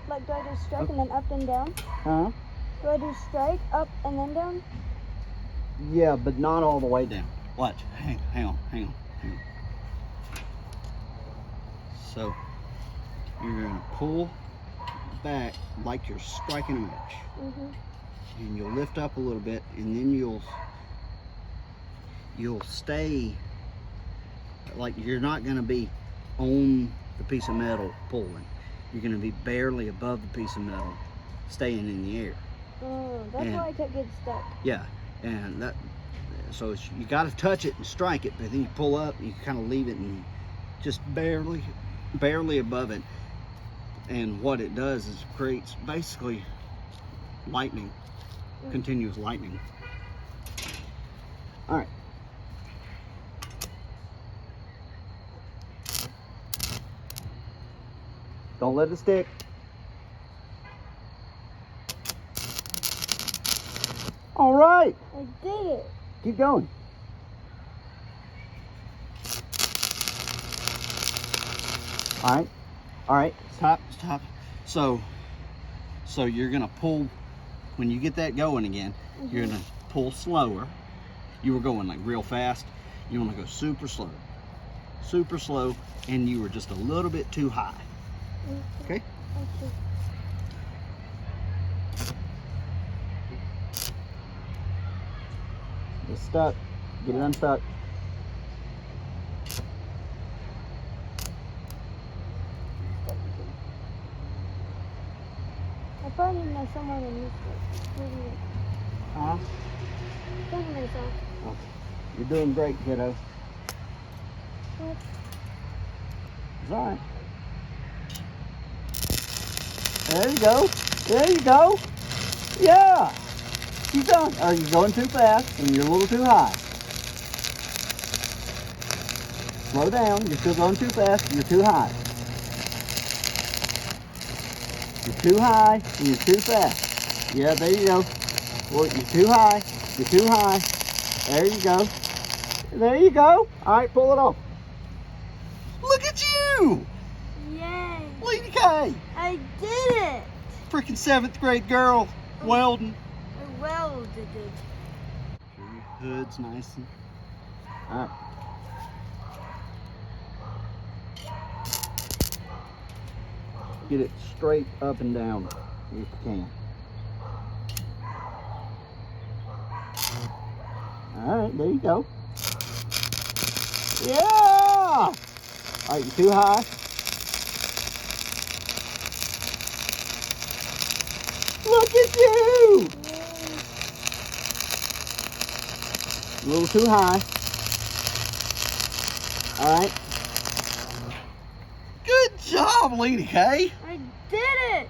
Like, do I do strike and then up and down? Huh? Do I do strike, up, and then down? Yeah, but not all the way down. Watch. Hang on. So you're gonna pull back like you're striking a match. And you'll lift up a little bit, and then you'll stay like you're not gonna be on the piece of metal pulling. You're gonna be barely above the piece of metal, staying in the air. Oh, that's why I kept getting stuck. Yeah, and so you got to touch it and strike it, but then you pull up, you kind of leave it and just barely above it. And what it does is creates basically lightning, continuous lightning. All right. Don't let it stick. All right. I did it. Keep going. All right. Stop. So you're gonna pull when you get that going again. You're gonna pull slower. You were going like real fast. You want to go super slow, and you were just a little bit too high. Okay. It's stuck. Get it unstuck. I probably need to know somewhere to use it. Huh? Thank myself. Oh, you're doing great, kiddo. What? It's all right. There you go. There you go. Yeah. Keep going. Are you going too fast and you're a little too high? Slow down. You're still going too fast and you're too high. You're too high and you're too fast. Yeah, there you go. Well, you're too high. You're too high. There you go. There you go. All right, pull it off. Look at you! Yay! Lenakae! I did it! Freaking 7th grade girl welding. I welded it. Your hood's nice and... All right. Get it straight up and down if you can. All right, there you go. Yeah! All right, you're too high. Look at you! A little too high. All right. Good job, Lenakae. I did it!